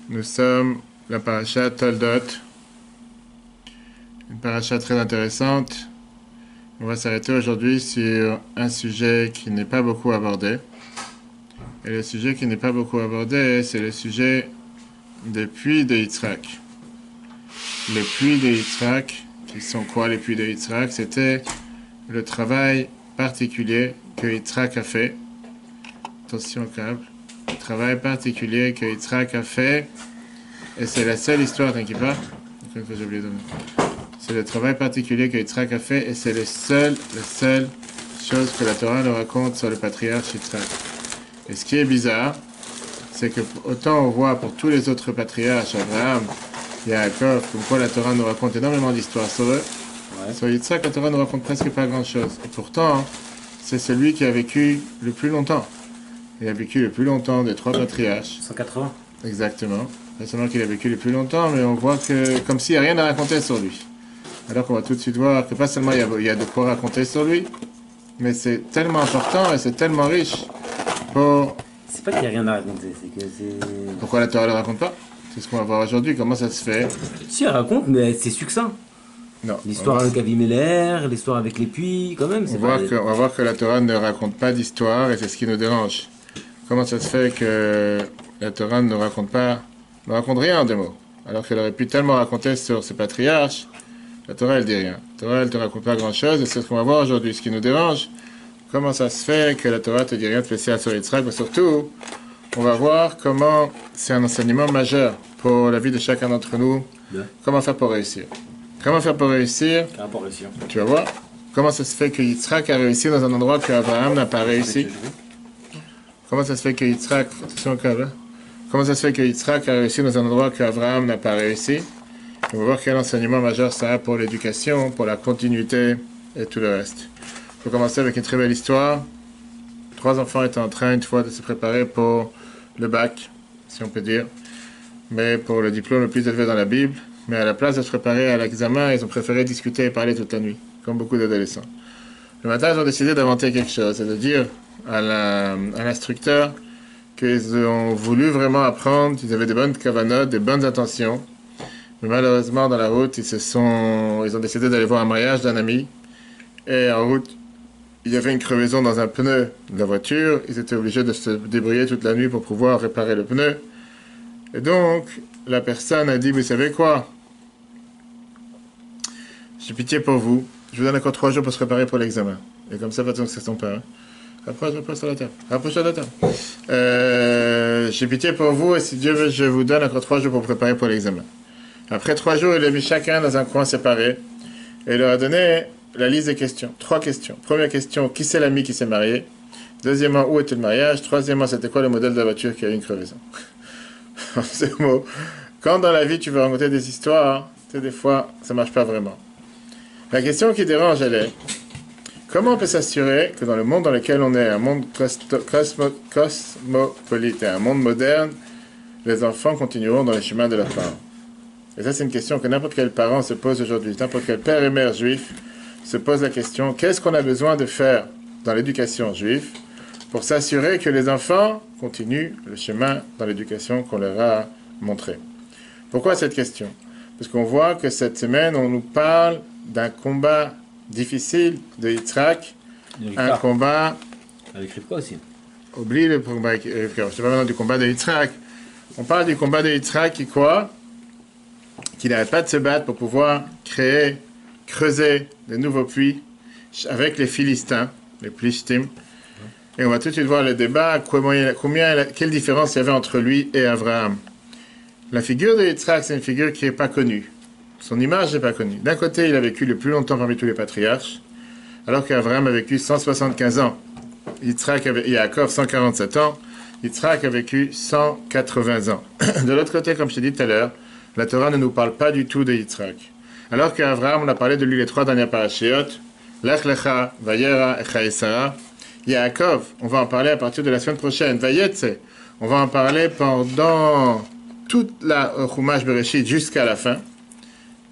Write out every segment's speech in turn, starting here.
Nous sommes la paracha Toldot, une paracha très intéressante. On va s'arrêter aujourd'hui sur un sujet qui n'est pas beaucoup abordé. Et le sujet qui n'est pas beaucoup abordé, c'est le sujet des puits de Yitzhak. Les puits de Yitzhak, qui sont quoi les puits de Yitzhak? C'était le travail particulier que Yitzhak a fait. Attention au câble. Le travail particulier que Yitzhak a fait. Et c'est la seule histoire, t'inquiète pas. C'est le travail particulier que Yitzhak a fait et c'est la seule chose que la Torah nous raconte sur le patriarche Yitzhak. Et ce qui est bizarre, c'est que autant on voit pour tous les autres patriarches, Abraham, Yaakov, comme quoi la Torah nous raconte énormément d'histoires sur eux. Ouais. Sur Yitzhak, la Torah nous raconte presque pas grand-chose. Et pourtant, c'est celui qui a vécu le plus longtemps. Il a vécu le plus longtemps des trois patriarches. 180. Exactement. Pas seulement qu'il a vécu le plus longtemps, mais on voit que comme s'il n'y a rien à raconter sur lui. Alors qu'on va tout de suite voir que pas seulement il y a de quoi raconter sur lui, mais c'est tellement important et c'est tellement riche pour... C'est pas qu'il n'y a rien à raconter, c'est que c'est... Pourquoi la Torah ne le raconte pas? C'est ce qu'on va voir aujourd'hui, comment ça se fait. Si, elle raconte, mais c'est succinct. Non. L'histoire avec Avimelech, l'histoire avec les puits, quand même. On va voir que la Torah ne raconte pas d'histoire et c'est ce qui nous dérange. Comment ça se fait que la Torah ne raconte rien en deux mots, alors qu'elle aurait pu tellement raconter sur ses patriarches. La Torah, elle dit rien. La Torah, elle te raconte pas grand-chose, et c'est ce qu'on va voir aujourd'hui. Ce qui nous dérange, comment ça se fait que la Torah te dit rien de spécial sur Yitzhak, mais surtout, on va voir comment c'est un enseignement majeur pour la vie de chacun d'entre nous. Bien. Comment faire pour réussir. Comment faire pour réussir? Tu vas voir. Comment ça se fait que Yitzhak a réussi dans un endroit que Abraham n'a pas réussi? Comment ça se fait que Yitzhak... Comment ça se fait que Yitzhak a réussi dans un endroit qu'Abraham n'a pas réussi? On va voir quel enseignement majeur ça a pour l'éducation, pour la continuité et tout le reste. Il faut commencer avec une très belle histoire. 3 enfants étaient en train une fois de se préparer pour le bac, si on peut dire, mais pour le diplôme le plus élevé dans la Bible. Mais à la place de se préparer à l'examen, ils ont préféré discuter et parler toute la nuit, comme beaucoup d'adolescents. Le matin, ils ont décidé d'inventer quelque chose, et de dire à l'instructeur qu'ils ont voulu vraiment apprendre, ils avaient des bonnes kavanotes, des bonnes intentions. Mais malheureusement, dans la route, ils ont décidé d'aller voir un mariage d'un ami. Et en route, il y avait une crevaison dans un pneu de la voiture. Ils étaient obligés de se débrouiller toute la nuit pour pouvoir réparer le pneu. Et donc, la personne a dit, vous savez quoi? J'ai pitié pour vous. Je vous donne encore 3 jours pour se préparer pour l'examen. Et comme ça, faites que c'est son père. Rapproche-toi de la table. Rapproche-toi de la table. J'ai pitié pour vous et si Dieu veut, je vous donne encore 3 jours pour préparer pour l'examen. Après 3 jours, il a mis chacun dans un coin séparé et il leur a donné la liste des questions. 3 questions. Première question, qui c'est l'ami qui s'est marié? Deuxièmement, où était le mariage? Troisièmement, c'était quoi le modèle de la voiture qui a eu une crevaison? C'est mot. Quand dans la vie tu veux raconter des histoires, tu sais, des fois, ça marche pas vraiment. La question qui dérange, elle est, comment on peut s'assurer que dans le monde dans lequel on est, un monde cosmopolite, un monde moderne, les enfants continueront dans les chemins de leurs parents? Et ça, c'est une question que n'importe quel parent se pose aujourd'hui. N'importe quel père et mère juif se pose la question, qu'est-ce qu'on a besoin de faire dans l'éducation juive pour s'assurer que les enfants continuent le chemin dans l'éducation qu'on leur a montré? Pourquoi cette question? Parce qu'on voit que cette semaine, on nous parle d'un combat difficile de Yitzhak, un combat... Avec Rivka aussi. Oublie le combat avec Rivka. Je ne sais pas maintenant du combat de Yitzhak. On parle du combat de Yitzhak qui quoi? Qu'il n'arrête pas de se battre pour pouvoir creuser de nouveaux puits avec les Philistins, les Plishtim. Et on va tout de suite voir le débat, quelle différence il y avait entre lui et Abraham. La figure de Yitzhak, c'est une figure qui n'est pas connue. Son image n'est pas connue. D'un côté, il a vécu le plus longtemps parmi tous les patriarches, alors qu'Abraham a vécu 175 ans. Yaakov 147 ans. Yitzhak a vécu 180 ans. De l'autre côté, comme je t'ai dit tout à l'heure, la Torah ne nous parle pas du tout de Yitzhak. Alors qu'Abraham, on a parlé de lui les 3 dernières parashiot, Lech Lecha, Vayera, Echa et Sarah. Yaakov, on va en parler à partir de la semaine prochaine. Vayetse, on va en parler pendant toute la Chumash Bereshit jusqu'à la fin,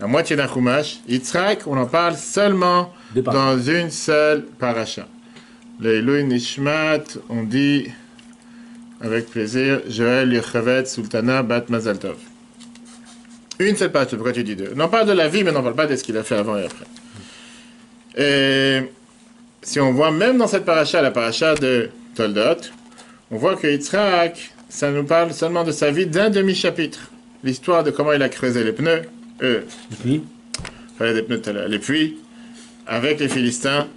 la moitié d'un Chumash. Yitzhak, on en parle seulement dans une seule parasha. Leilui Nishmat, on dit avec plaisir. Joël Yochevet Sultana Bat Mazal Tov. Une seule page, pourquoi tu dis deux? Non pas de la vie, mais n'en parle pas de ce qu'il a fait avant et après. Et si on voit même dans cette paracha, la paracha de Toldot, on voit que Yitzhak, ça nous parle seulement de sa vie d'un demi-chapitre. L'histoire de comment il a creusé les pneus, Et puis, fallait des pneus tout à l'heure, les puits, avec les Philistins.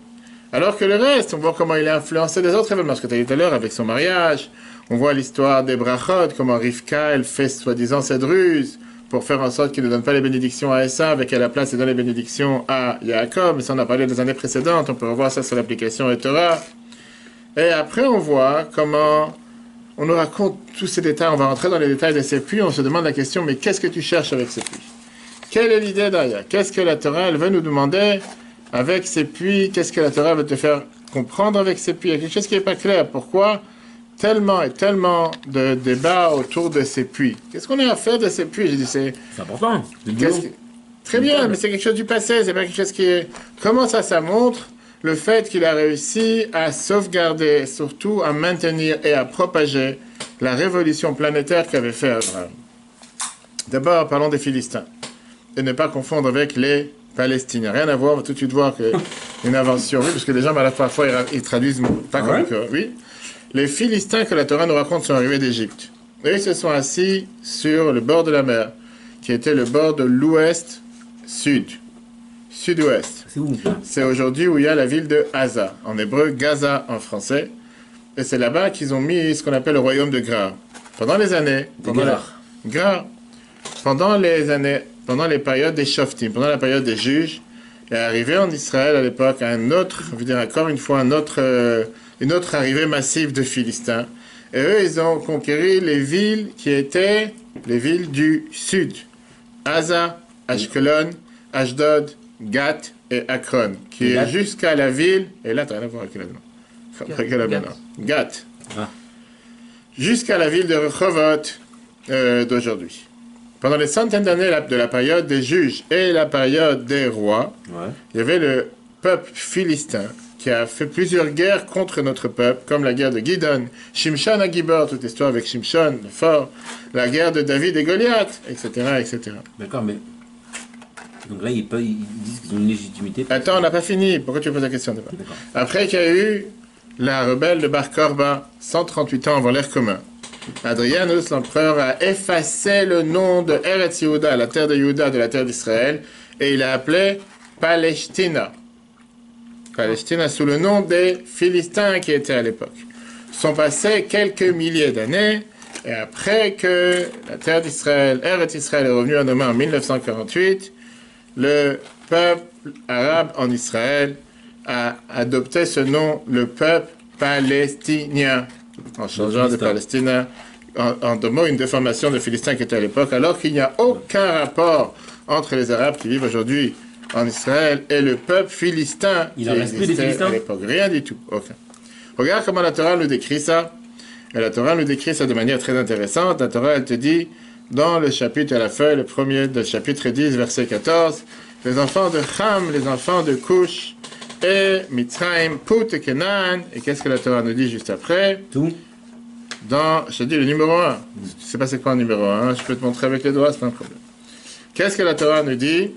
Alors que le reste, on voit comment il a influencé les autres événements. Ce que tu as dit tout à l'heure avec son mariage, on voit l'histoire des brachot, comment Rivka, elle fait soi-disant cette ruse pour faire en sorte qu'il ne donne pas les bénédictions à Esav et qu'à la place, il donne les bénédictions à Yaakov. Mais ça, on a parlé des années précédentes, on peut revoir ça sur l'application et Torah. Et après, on voit comment on nous raconte tous ces détails, on va rentrer dans les détails de ces puits, on se demande la question, mais qu'est-ce que tu cherches avec ces puits? Quelle est l'idée derrière? Qu'est-ce que la Torah, elle veut nous demander avec ces puits? Qu'est-ce que la Torah veut te faire comprendre avec ces puits? Il y a quelque chose qui n'est pas clair. Pourquoi tellement et tellement de débats autour de ces puits? Qu'est-ce qu'on a à faire de ces puits? J'ai dit, c'est important. Très bien, mais c'est quelque chose du passé, c'est pas quelque chose qui est... Comment ça montre le fait qu'il a réussi à sauvegarder, surtout à maintenir et à propager la révolution planétaire qu'avait fait Abraham. D'abord, parlons des Philistins. Et ne pas confondre avec les Palestiniens. Rien à voir, on va tout de suite voir qu'une invention, oui, parce que les gens, parfois, ils traduisent pas comme que, oui. Les Philistins que la Torah nous raconte sont arrivés d'Égypte. Et ils se sont assis sur le bord de la mer, qui était le bord de l'ouest-sud. Sud-ouest. C'est où? C'est aujourd'hui où il y a la ville de Gaza, en hébreu Gaza en français. Et c'est là-bas qu'ils ont mis ce qu'on appelle le royaume de Gra. Pendant les années... Pendant les périodes des Shoftim, pendant la période des juges, est arrivé en Israël à l'époque une autre arrivée massive de Philistins. Et eux, ils ont conquéri les villes qui étaient les villes du sud. Gaza, Ashkelon, Ashdod, Gath et Akron, qui est jusqu'à la ville... Et là, tu n'as rien à voir avec la Gath. Jusqu'à la ville de Rehovot d'aujourd'hui. Pendant les centaines d'années de la période des juges et la période des rois, il y avait le peuple philistin qui a fait plusieurs guerres contre notre peuple, comme la guerre de Gidon, Shimshon à Gibor, toute l'histoire avec Shimshon, le fort, la guerre de David et Goliath, etc., etc. D'accord, mais... Donc là, ils disent qu'ils ont une légitimité. Attends, on n'a pas fini. Pourquoi tu poses la question? Après qu'il y a eu la rebelle de Bar Korba, 138 ans avant l'ère commun, Adrianus, l'empereur, a effacé le nom de Eretz Yehuda, la terre de Yehuda, de la terre d'Israël, et il a appelé Palestina. Palestina sous le nom des Philistins qui étaient à l'époque. Sont passés quelques milliers d'années, et après que la terre d'Israël, Eretz Israël, est revenue à nos mains en 1948, le peuple arabe en Israël a adopté ce nom, le peuple palestinien, en changeant de Palestina, en deux mots, une déformation de Philistins qui était à l'époque, alors qu'il n'y a aucun rapport entre les Arabes qui vivent aujourd'hui en Israël et le peuple philistin qui existait à l'époque. Rien du tout, aucun. Regarde comment la Torah nous décrit ça. Et la Torah nous décrit ça de manière très intéressante. La Torah, elle te dit, dans le chapitre à la fin, le premier de chapitre 10, verset 14, les enfants de Ham, les enfants de Cush, et Mitzrayim, Put et Kenan. Et qu'est-ce que la Torah nous dit juste après? Tout. Je te dis le numéro 1. Tu sais pas c'est quoi le numéro 1, je peux te montrer avec les doigts, c'est pas un problème. Qu'est-ce que la Torah nous dit?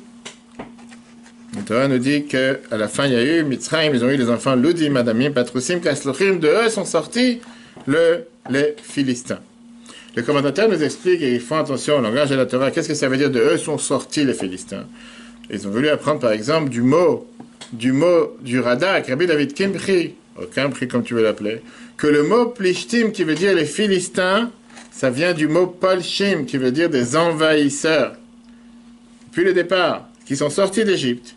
La Torah nous dit qu'à la fin, il y a eu Mitzrayim, ils ont eu les enfants Ludim, Adamim, Patrusim, Kasluchim. De eux sont sortis les Philistins. Le commentateur nous explique, et ils font attention au langage de la Torah, qu'est-ce que ça veut dire de eux sont sortis les Philistins? Ils ont voulu apprendre par exemple du mot du Radak, Rabbi David Kimpri, aucun prix comme tu veux l'appeler, que le mot Plishtim qui veut dire les Philistins, ça vient du mot Polshim qui veut dire des envahisseurs. Puis le départ, qui sont sortis d'Égypte,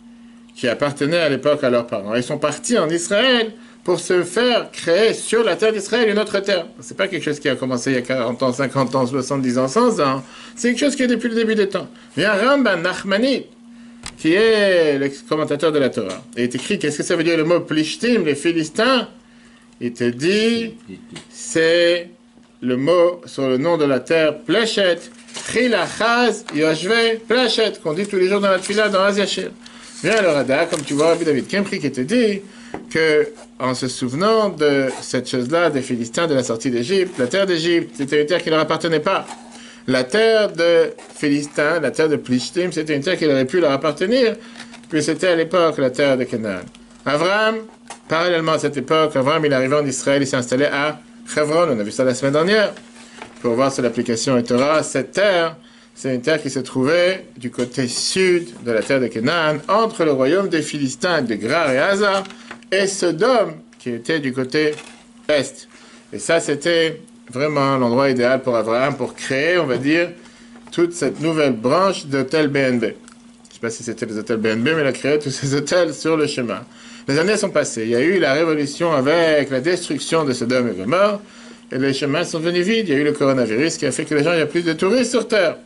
qui appartenaient à l'époque à leurs parents. Ils sont partis en Israël pour se faire créer sur la terre d'Israël une autre terre. C'est pas quelque chose qui a commencé il y a 40 ans, 50 ans, 70 ans, 100 ans. C'est quelque chose qui est depuis le début des temps. Vient Ramban Nachmanit, qui est le commentateur de la Torah. Et il est écrit, qu'est-ce que ça veut dire le mot Plishtim, les Philistins? Il te dit, c'est le mot sur le nom de la terre, Plechet, Chilachaz, Yoshve, Plechet, qu'on dit tous les jours dans la tefila, dans Aziachir. Viens le Rada, comme tu vois, Rabbi David Kempri qui te dit que en se souvenant de cette chose-là des Philistins de la sortie d'Égypte. La terre d'Égypte, c'était une terre qui ne leur appartenait pas. La terre de Philistins, la terre de Plishtim, c'était une terre qui aurait pu leur appartenir, puis c'était à l'époque la terre de Canaan. Abraham, parallèlement à cette époque, Abraham, il est arrivé en Israël, il s'est installé à Hebron, on a vu ça la semaine dernière, pour voir sur l'application Torah. Cette terre, c'est une terre qui se trouvait du côté sud de la terre de Canaan, entre le royaume des Philistins de Grar et Hazar, et Sodome, qui était du côté est. Et ça, c'était vraiment l'endroit idéal pour Abraham, pour créer, on va dire, toute cette nouvelle branche d'hôtels BNB. Je ne sais pas si c'était les hôtels BNB, mais il a créé tous ces hôtels sur le chemin. Les années sont passées. Il y a eu la révolution avec la destruction de Sodome et Gomorrhe, et les chemins sont devenus vides. Il y a eu le coronavirus qui a fait que les gens, il y a plus de touristes sur Terre.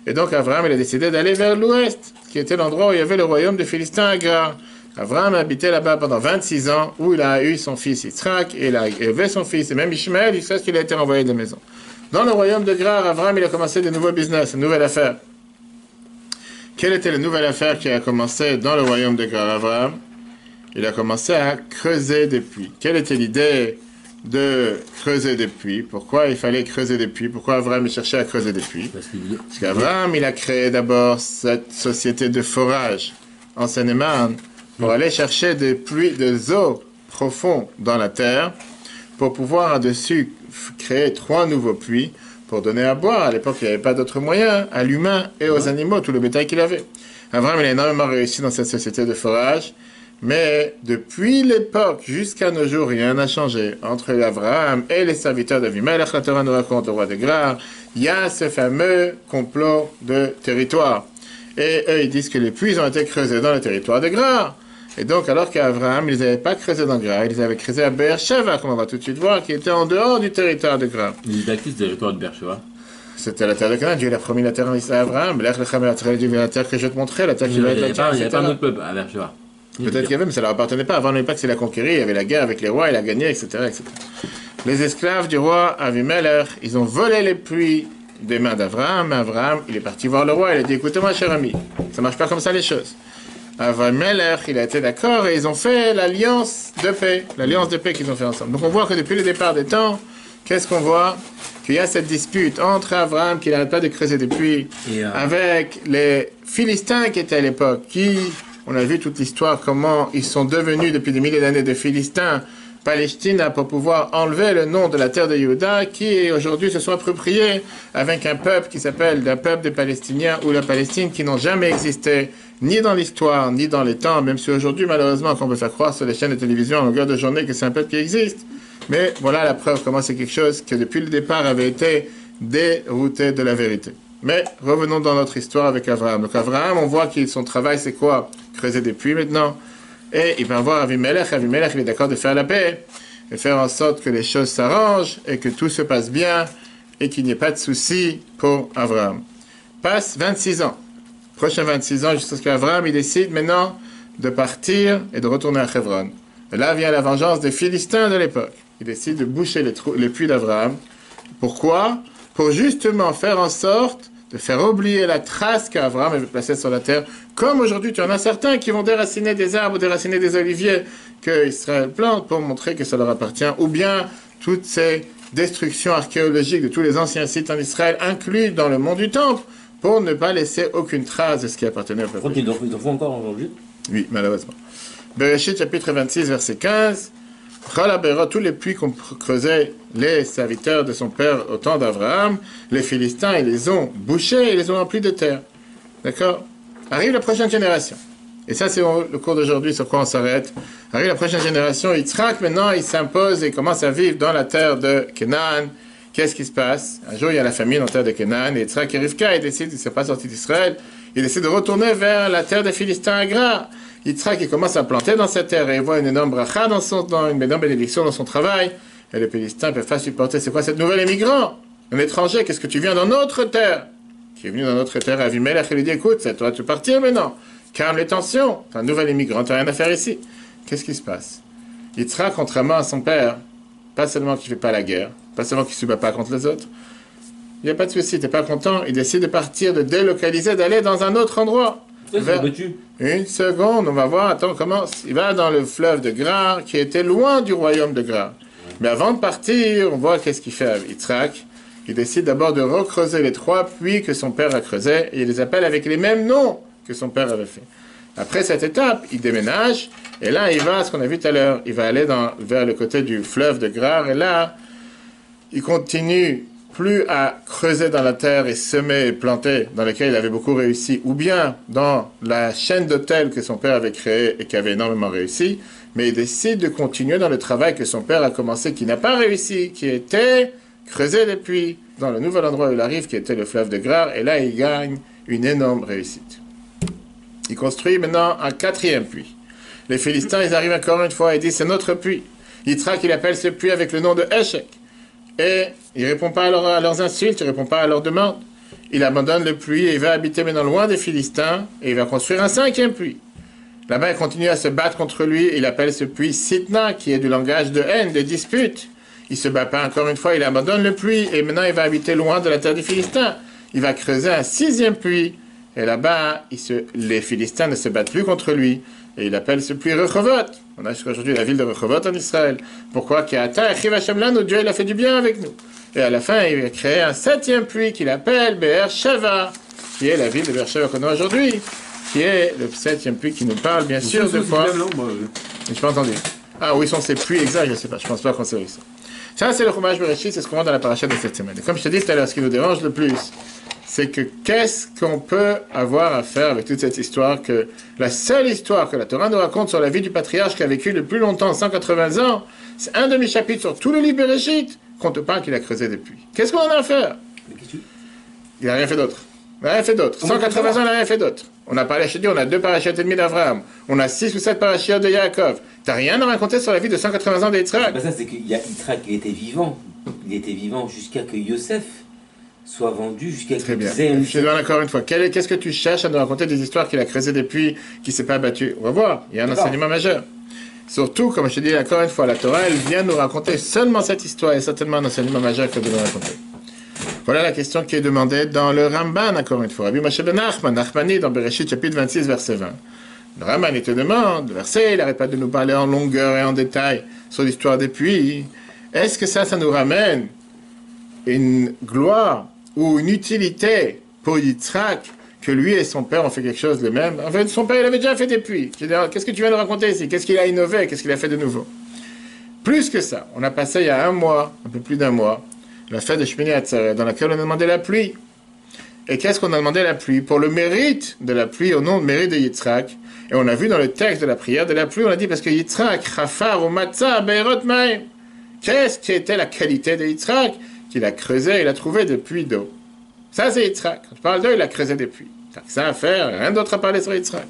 Et donc Abraham, il a décidé d'aller vers l'ouest, qui était l'endroit où il y avait le royaume des Philistins à Grar. Abraham a habité là-bas pendant 26 ans, où il a eu son fils Yitzhak, et il a élevé son fils, et même Ishmaël, jusqu'à ce qu'il a été renvoyé de la maison. Dans le royaume de Grar, Abraham, il a commencé de nouveaux business, une nouvelle affaire. Quelle était la nouvelle affaire qui a commencé dans le royaume de Grar, Abraham? Il a commencé à creuser des puits. Quelle était l'idée de creuser des puits? Pourquoi il fallait creuser des puits? Pourquoi Abraham cherchait à creuser des puits? Parce qu'Abraham, il a créé d'abord cette société de forage en Seine-et-Marne, pour aller chercher des puits, des eaux profondes dans la terre, pour pouvoir dessus créer 3 nouveaux puits pour donner à boire. À l'époque, il n'y avait pas d'autres moyens, à l'humain et aux animaux, tout le bétail qu'il avait. Abraham, il a énormément réussi dans cette société de forage, mais depuis l'époque jusqu'à nos jours, rien n'a changé. Entre Abraham et les serviteurs d'Avimelech, la Torah nous raconte au roi de Grar, il y a ce fameux complot de territoire. Et eux, ils disent que les puits ont été creusés dans le territoire de Grar. Et donc, alors qu'Abraham, ils n'avaient pas creusé dans Grar, ils avaient creusé à Beersheva, comme on va tout de suite voir, qui était en dehors du territoire de Grar. Il était actif du territoire de Beersheva. C'était la terre de Canaan. Dieu a promis la terre en Israël à Abraham. La terre que je te montrais, la terre qui va être la terre. Il n'y avait pas d'autre peuple à Beersheva. Peut-être qu'il y avait, mais ça ne leur appartenait pas. Avant l'époque, c'est la conquérir. Il y avait la guerre avec les rois, il a gagné, etc., etc. Les esclaves du roi Avimelech, ils ont volé les puits des mains d'Abraham. Abraham, il est parti voir le roi. Il a dit, écoutez-moi, cher ami, ça ne marche pas comme ça les choses. Avimelech, il a été d'accord et ils ont fait l'alliance de paix qu'ils ont fait ensemble. Donc on voit que depuis le départ des temps, qu'est-ce qu'on voit? Qu'il y a cette dispute entre Abraham, qui n'arrête pas de creuser des puits, avec les Philistins qui étaient à l'époque, on a vu toute l'histoire, comment ils sont devenus depuis des milliers d'années de Philistins, Palestine, pour pouvoir enlever le nom de la terre de Juda, qui aujourd'hui se sont appropriés avec un peuple qui s'appelle un peuple des Palestiniens ou la Palestine, qui n'ont jamais existé, ni dans l'histoire, ni dans les temps, même si aujourd'hui, malheureusement, qu'on peut faire croire sur les chaînes de télévision en longueur de journée que c'est un peuple qui existe. Mais voilà la preuve comment c'est quelque chose qui, depuis le départ, avait été dérouté de la vérité. Mais revenons dans notre histoire avec Abraham. Donc Abraham, on voit que son travail, c'est quoi? Creuser des puits maintenant. Et il va voir Avimelech. Avimelech, il est d'accord de faire la paix et faire en sorte que les choses s'arrangent et que tout se passe bien et qu'il n'y ait pas de soucis pour Abraham. Passe 26 ans. Prochains 26 ans, jusqu'à ce qu'Abraham, il décide maintenant de partir et de retourner à Hebron. Et là vient la vengeance des Philistins de l'époque. Il décide de boucher les puits d'Abraham. Pourquoi? Pour justement faire en sorte de faire oublier la trace qu'Abraham avait placée sur la terre. Comme aujourd'hui, tu en as certains qui vont déraciner des arbres, déraciner des oliviers que Israël plante pour montrer que ça leur appartient. Ou bien toutes ces destructions archéologiques de tous les anciens sites en Israël, inclus dans le mont du Temple, pour ne pas laisser aucune trace de ce qui appartenait au peuple. Ils en font encore aujourd'hui? Oui, malheureusement. Bereshit, chapitre 26, verset 15. Tous les puits qu'ont creusés les serviteurs de son père au temps d'Abraham, les Philistins, ils les ont bouchés et les ont remplis de terre. D'accord? Arrive la prochaine génération. Et ça, c'est le cours d'aujourd'hui sur quoi on s'arrête. Arrive la prochaine génération. Yitzhak, maintenant, il s'impose et commence à vivre dans la terre de Canaan. Qu'est-ce qui se passe? Un jour, il y a la famine en terre de Canaan. Et Yitzhak et Rivka, il ne s'est pas sorti d'Israël. Il décide de retourner vers la terre des Philistins à Grar. Yitzhak, il commence à planter dans cette terre et il voit une énorme bracha une énorme bénédiction dans son travail. Et les Philistins ne peuvent pas supporter. C'est quoi cette nouvelle émigrant? Un étranger, qu'est-ce que tu viens dans notre terre? Qui est venu dans notre terre, Avimelech, il lui dit, écoute, c'est toi, tu partir maintenant. Calme les tensions. T'es un nouvel immigrant, t'as rien à faire ici. Qu'est-ce qui se passe? Yitzhak, contrairement à son père, pas seulement qu'il ne fait pas la guerre, pas seulement qu'il ne se bat pas contre les autres, il n'y a pas de souci, t'es pas content, il décide de partir, de délocaliser, d'aller dans un autre endroit. Une seconde, on va voir, attends, comment... Il va dans le fleuve de Grar, qui était loin du royaume de Grar. Mais avant de partir, on voit qu'est-ce qu'il fait avec Yitzhak. Il décide d'abord de recreuser les 3 puits que son père a creusés, et il les appelle avec les mêmes noms que son père avait fait. Après cette étape, il déménage, et là, il va, ce qu'on a vu tout à l'heure, il va aller vers le côté du fleuve de Grar, et là, il continue plus à creuser dans la terre et semer et planter, dans lequel il avait beaucoup réussi, ou bien dans la chaîne d'hôtels que son père avait créée et qui avait énormément réussi, mais il décide de continuer dans le travail que son père a commencé, qui n'a pas réussi, qui était creuser des puits dans le nouvel endroit où il arrive, qui était le fleuve de Grar, et là il gagne une énorme réussite. Il construit maintenant un 4e puits. Les Philistins, ils arrivent encore une fois et disent c'est notre puits. Yitzhak, il appelle ce puits avec le nom de Eshek. Et il ne répond pas à leurs insultes, il ne répond pas à leurs demandes. Il abandonne le puits et il va habiter maintenant loin des Philistins et il va construire un 5e puits. Là-bas, il continue à se battre contre lui. Il appelle ce puits Sitna, qui est du langage de haine, de dispute. Il ne se bat pas encore une fois, il abandonne le puits et maintenant il va habiter loin de la terre des Philistins. Il va creuser un 6e puits et là-bas, les Philistins ne se battent plus contre lui. Et il appelle ce puits Rehovot. On a jusqu'à aujourd'hui la ville de Rehovot en Israël. Pourquoi? Dieu il a fait du bien avec nous. Et à la fin, il va créer un 7e puits qu'il appelle Be'er Sheva, qui est la ville de Be'er Sheva qu'on a aujourd'hui, qui est le 7e puits qui nous parle, bien sûr, de quoi. Je n'ai pas entendu. Ah, où ils sont ces puits exacts, je ne sais pas. Je ne pense pas qu'on sait où ils sont. Ça, c'est le Chumash Bereshit, c'est ce qu'on voit dans la paracha de cette semaine. Et comme je te dis tout à l'heure, ce qui nous dérange le plus, c'est que qu'est-ce qu'on peut avoir à faire avec toute cette histoire que la seule histoire que la Torah nous raconte sur la vie du patriarche qui a vécu le plus longtemps, 180 ans, c'est un demi-chapitre sur tout le livre Bereshit, qu'on te parle qu'il a creusé des puits. Qu'est-ce qu'on en a à faire? Il n'a rien fait d'autre. Il n'a rien fait d'autre. 180 ans, il n'a rien fait d'autre. On a parlé, je te dis, on a 2 parachutes et demi d'Avraham. On a 6 ou 7 parachutes de Yaakov. T'as rien à raconter sur la vie de 180 ans d'Yitzhak. Ça, c'est qu'il y a Yitzhak qui était vivant. Il était vivant jusqu'à que Yosef soit vendu, jusqu'à Très que bien. Zéon... Je te demande encore une fois, qu'est-ce que tu cherches à nous raconter des histoires qu'il a creusé des puits, qu'il ne s'est pas battu? On va voir, il y a un enseignement majeur. Surtout, comme je te dis encore une fois, la Torah, elle vient nous raconter seulement cette histoire et certainement un enseignement majeur qu'elle doit nous raconter. Voilà la question qui est demandée dans le Ramban, encore une fois. Rabbi Moshe ben Nachman, Nachmani, dans Bereshit, chapitre 26, verset 20. Le Ramban, il te demande, le verset, il n'arrête pas de nous parler en longueur et en détail sur l'histoire des puits. Est-ce que ça nous ramène une gloire ou une utilité pour Yitzhak que lui et son père ont fait quelque chose de même? En fait, son père, il avait déjà fait des puits. Qu'est-ce que tu viens de raconter ici? Qu'est-ce qu'il a innové? Qu'est-ce qu'il a fait de nouveau? Plus que ça, on a passé il y a un mois, un peu plus d'un mois, la fête de Shmini Atzeret, dans laquelle on a demandé la pluie. Et qu'est-ce qu'on a demandé la pluie? Pour le mérite de la pluie, au nom de mérite de Yitzhak. Et on a vu dans le texte de la prière de la pluie, on a dit parce que Yitzhak, Chafar ou Matzah, Beirot Maim. Qu'est-ce qui était la qualité de Yitzhak? Qu'il a creusé, il a trouvé des puits d'eau. Ça, c'est Yitzhak. Quand je parle d'eau, il a creusé des puits. Ça à faire, rien d'autre à parler sur Yitzhak.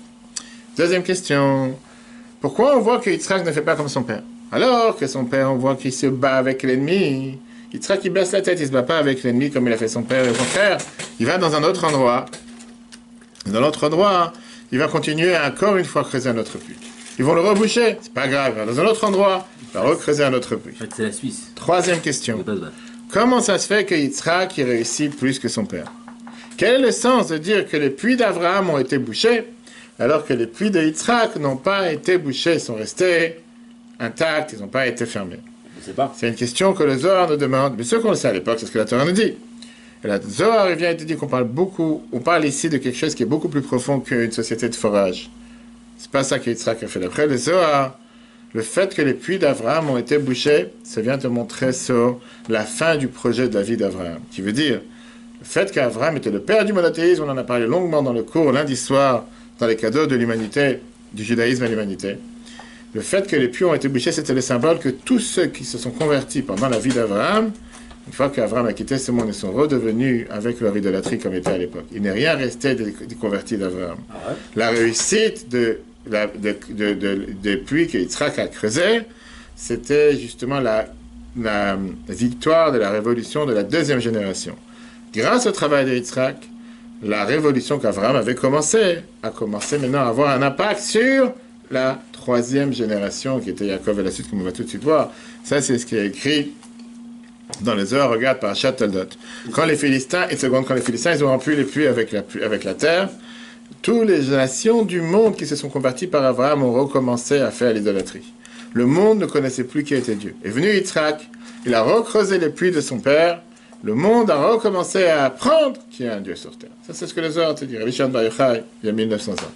Deuxième question. Pourquoi on voit que Yitzhak ne fait pas comme son père? Alors que son père, on voit qu'il se bat avec l'ennemi. Yitzhak, il baisse la tête, il ne se bat pas avec l'ennemi comme il a fait son père et au contraire. Il va dans un autre endroit. Dans l'autre endroit, il va continuer à encore une fois creuser un autre puits. Ils vont le reboucher, c'est pas grave. Dans un autre endroit, il va recreuser un autre puits. En fait, c'est la Suisse. Troisième question. Comment ça se fait que Yitzhak il réussit plus que son père? Quel est le sens de dire que les puits d'Abraham ont été bouchés, alors que les puits de Yitzhak n'ont pas été bouchés, sont restés intacts, ils n'ont pas été fermés? Je sais pas. C'est une question que le Zohar nous demande, mais ce qu'on le sait à l'époque, c'est ce que la Torah nous dit. Et la Zohar, il vient et te dit qu'on parle beaucoup, on parle ici de quelque chose qui est beaucoup plus profond qu'une société de forage. C'est pas ça que Yitzhak a fait. D'après le Zohar, le fait que les puits d'Abraham ont été bouchés, ça vient te montrer sur la fin du projet de la vie d'Abraham. Qui veut dire, le fait qu'Abraham était le père du monothéisme, on en a parlé longuement dans le cours lundi soir, dans les cadeaux de l'humanité, du judaïsme à l'humanité. Le fait que les puits ont été bouchés, c'était le symbole que tous ceux qui se sont convertis pendant la vie d'Abraham, une fois qu'Abraham a quitté ce monde, ils sont redevenus avec leur idolâtrie comme était à l'époque. Il n'est rien resté des convertis d'Abraham. Ah ouais? La réussite des puits que Yitzhak a creusés, c'était justement la victoire de la révolution de la deuxième génération. Grâce au travail de Yitzhak, la révolution qu'Abraham avait commencé a commencé maintenant à avoir un impact sur la troisième génération qui était Yaakov et la suite, comme on va tout de suite voir. Ça, c'est ce qui est écrit dans les heures, regarde, Parashat Toldot. Quand les Philistins, ils ont rempli les puits avec la terre, toutes les nations du monde qui se sont converties par Abraham ont recommencé à faire l'idolâtrie. Le monde ne connaissait plus qui était Dieu. Est venu Yitzhak, il a recreusé les puits de son père, le monde a recommencé à apprendre qu'il y a un Dieu sur terre. Ça, c'est ce que les Zohar te dit. Rabbi Shimon Bar Yochai, il y a 1900 ans.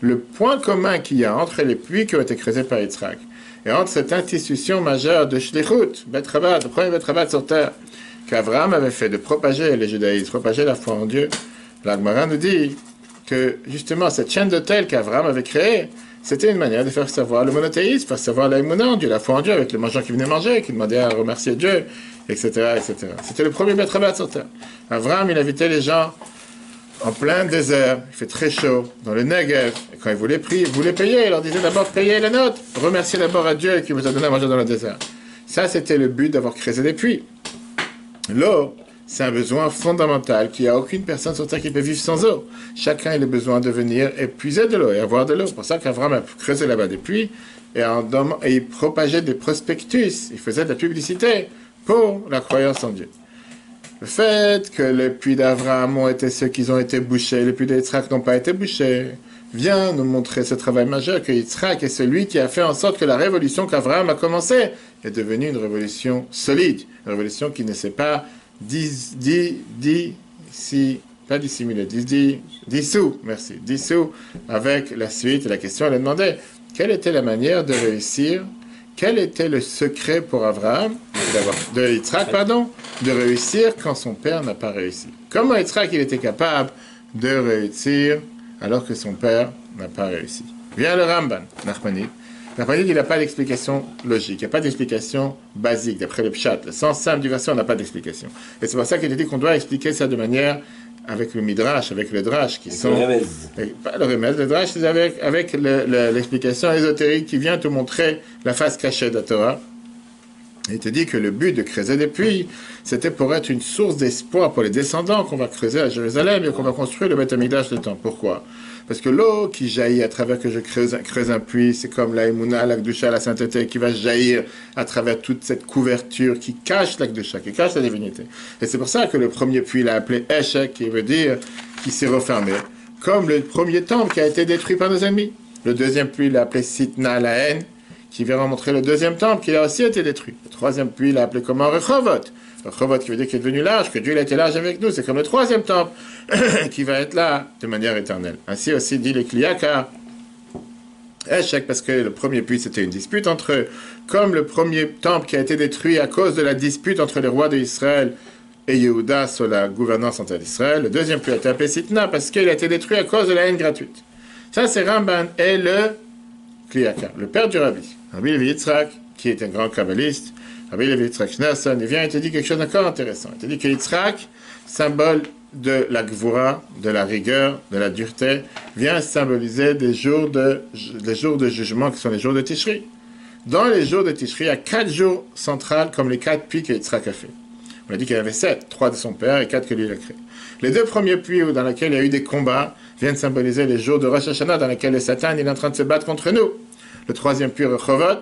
Le point commun qu'il y a entre les puits qui ont été creusés par Yitzhak et entre cette institution majeure de Shlichut, Bet Rabat, le premier Bet Rabat sur terre, qu'Abraham avait fait de propager le judaïsme, propager la foi en Dieu, la Gemara nous dit que justement cette chaîne d'autel qu'Abraham avait créée, c'était une manière de faire savoir le monothéisme, faire savoir l'aïmouna en Dieu, la foi en Dieu, avec les mangeants qui venaient manger, qui demandaient à remercier Dieu, etc., etc. C'était le premier Bet Rabat sur terre. Abraham, il invitait les gens en plein désert, il fait très chaud, dans le Negev, et quand ils voulaient payer, il leur disait d'abord payez la note, remerciez d'abord à Dieu qui vous a donné à manger dans le désert. Ça, c'était le but d'avoir creusé des puits. L'eau, c'est un besoin fondamental qu'il n'y a aucune personne sur terre qui peut vivre sans eau. Chacun a le besoin de venir épuiser de l'eau et avoir de l'eau. C'est pour ça qu'Abraham a creusé là-bas des puits et il propageait des prospectus, il faisait de la publicité pour la croyance en Dieu. Le fait que les puits d'Abraham ont été ceux qui ont été bouchés, les puits d'Yitzhak n'ont pas été bouchés, vient nous montrer ce travail majeur que Yitzhak est celui qui a fait en sorte que la révolution qu'Abraham a commencée est devenue une révolution solide, une révolution qui ne s'est pas dissous avec la suite. Et la question, elle est demandée, quelle était la manière de réussir? Quel était le secret pour Abraham, de Yitzhak, de réussir quand son père n'a pas réussi? Comment Yitzhak il était capable de réussir alors que son père n'a pas réussi? Vient le Ramban, Nachmanides. Nachmanides, il n'a pas d'explication logique, il n'y a pas d'explication basique, d'après le pshat. Le sens simple du verset, on n'a pas d'explication. Et c'est pour ça qu'il a dit qu'on doit expliquer ça de manière avec le midrash, avec le drash, qui sont... Pas le remède, le drash, c'est avec l'explication ésotérique qui vient te montrer la face cachée de la Torah. Il te dit que le but de creuser des puits, c'était pour être une source d'espoir pour les descendants qu'on va creuser à Jérusalem et qu'on va construire le Beth Amikdash de temps. Pourquoi? Parce que l'eau qui jaillit à travers que je creuse un puits, c'est comme la Emouna, la Gdusha, la sainteté, qui va jaillir à travers toute cette couverture qui cache la Gdusha, qui cache la divinité. Et c'est pour ça que le premier puits l'a appelé Eshek, qui veut dire qui s'est refermé, comme le premier temple qui a été détruit par nos ennemis. Le deuxième puits l'a appelé Sitna, la haine, qui vient montrer le deuxième temple qui a aussi été détruit. Le troisième puits l'a appelé comment? Rehovot. Rehovot qui veut dire qu'il est devenu large, que Dieu il a été large avec nous. C'est comme le troisième temple qui va être là de manière éternelle. Ainsi aussi dit les Kliyaka. Échec parce que le premier puits c'était une dispute entre eux. Comme le premier temple qui a été détruit à cause de la dispute entre les rois d'Israël et Yehuda sur la gouvernance entre Israël. Le deuxième puits a été appelé Sitna parce qu'il a été détruit à cause de la haine gratuite. Ça c'est Ramban et le Kliyaka, le père du Rabbi. Rabbi Levi Yitzhak, qui est un grand kabbaliste, Rabbi Levi Yitzhak Schneerson, il vient et te dit quelque chose d'encore intéressant. Il te dit que Yitzhak, symbole de la gvura, de la rigueur, de la dureté, vient symboliser des jours de jugement qui sont les jours de Tishri. Dans les jours de Tishri, il y a 4 jours centrales comme les 4 puits que Yitzhak a fait. On a dit qu'il y avait 7, 3 de son père et 4 que lui il a créés. Les 2 premiers puits dans lesquels il y a eu des combats viennent symboliser les jours de Rosh Hashanah dans lesquels le Satan il est en train de se battre contre nous. Le troisième puits, Rehovot,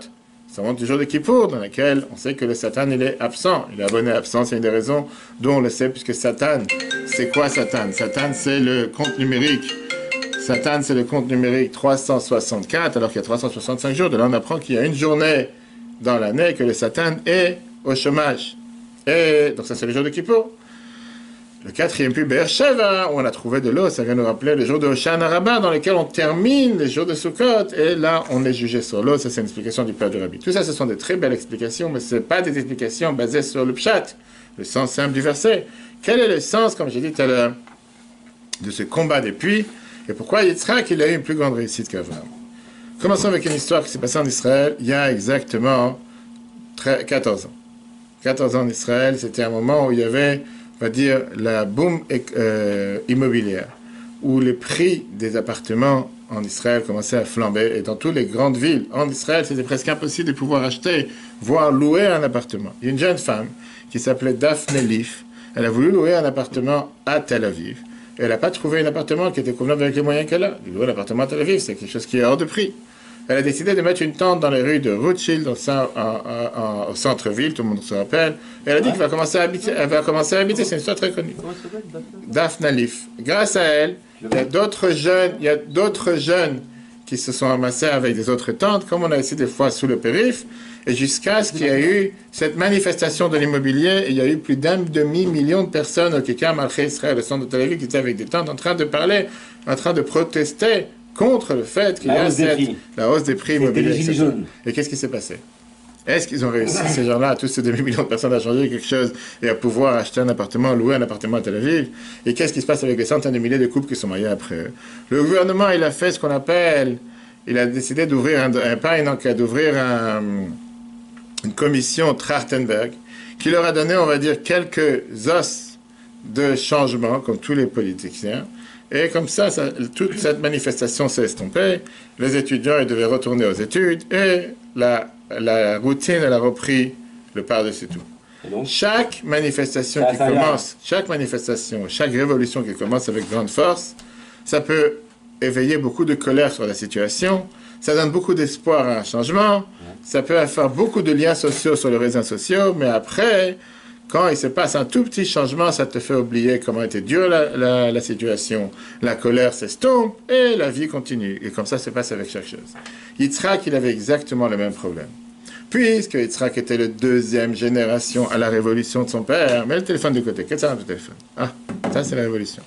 ça montre du jour de Kippour, dans lequel on sait que le Satan, il est absent. Il est abonné absent, c'est une des raisons dont on le sait, puisque Satan, c'est quoi Satan? Satan, c'est le compte numérique. Satan, c'est le compte numérique 364, alors qu'il y a 365 jours. De là, on apprend qu'il y a une journée dans l'année que le Satan est au chômage. Et donc ça, c'est le jour de Kippour. Le quatrième puits, Beersheva, où on a trouvé de l'eau, ça vient nous rappeler le jour de Hoshana Rabbah, dans lequel on termine les jours de Sukkot, et là, on est jugé sur l'eau. Ça, c'est une explication du père du Rabbi. Tout ça, ce sont des très belles explications, mais ce ne sont pas des explications basées sur le pshat, le sens simple du verset. Quel est le sens, comme j'ai dit tout à l'heure, de ce combat des puits, et pourquoi Yitzhak, il a eu une plus grande réussite qu'Abraham? Commençons avec une histoire qui s'est passée en Israël il y a exactement 14 ans. 14 ans en Israël, c'était un moment où il y avait, on va dire, la boom immobilière, où les prix des appartements en Israël commençaient à flamber, et dans toutes les grandes villes en Israël, c'était presque impossible de pouvoir acheter, voire louer un appartement. Il y a une jeune femme qui s'appelait Daphne Leaf, elle a voulu louer un appartement à Tel Aviv, et elle n'a pas trouvé un appartement qui était convenable avec les moyens qu'elle a. Louer l'appartement à Tel Aviv, c'est quelque chose qui est hors de prix. Elle a décidé de mettre une tente dans les rues de Rothschild, au centre-ville, tout le monde se rappelle. Et elle a dit qu'elle va commencer à habiter. Elle va commencer à habiter, c'est une histoire très connue. Daphne Leaf. Grâce à elle, il y a d'autres jeunes qui se sont amassés avec des autres tentes, comme on a ici des fois sous le périph', et jusqu'à ce qu'il y ait eu cette manifestation de l'immobilier, il y a eu plus d'un demi-million de personnes au Kikar Malchei Israël, le centre de Tel Aviv, qui étaient avec des tentes en train de parler, en train de protester contre le fait qu'il y a la hausse des prix immobiliers. Et qu'est-ce qui s'est passé? Est-ce qu'ils ont réussi, ces gens-là, tous ces demi-millions de personnes, à changer quelque chose et à pouvoir acheter un appartement, louer un appartement à Tel Aviv? Et qu'est-ce qui se passe avec les centaines de milliers de couples qui sont mariés après eux? Le gouvernement, il a fait ce qu'on appelle, il a décidé d'ouvrir pas une enquête, d'ouvrir une commission Trachtenberg qui leur a donné, on va dire, quelques os de changement, comme tous les politiciens. Et comme ça, toute cette manifestation s'est estompée. Les étudiants, ils devaient retourner aux études et la routine, elle a repris le par-dessus tout. Chaque manifestation, chaque révolution qui commence avec grande force, ça peut éveiller beaucoup de colère sur la situation, ça donne beaucoup d'espoir à un changement, ça peut faire beaucoup de liens sociaux sur les réseaux sociaux, mais après, quand il se passe un tout petit changement, ça te fait oublier comment était dure la situation, la colère s'estompe et la vie continue. Et comme ça se passe avec chaque chose. Yitzhak, il avait exactement le même problème. Puisque Yitzhak était le deuxième génération à la révolution de son père, mets le téléphone de côté, qu'est-ce que c'est le téléphone? Ah, ça c'est la révolution.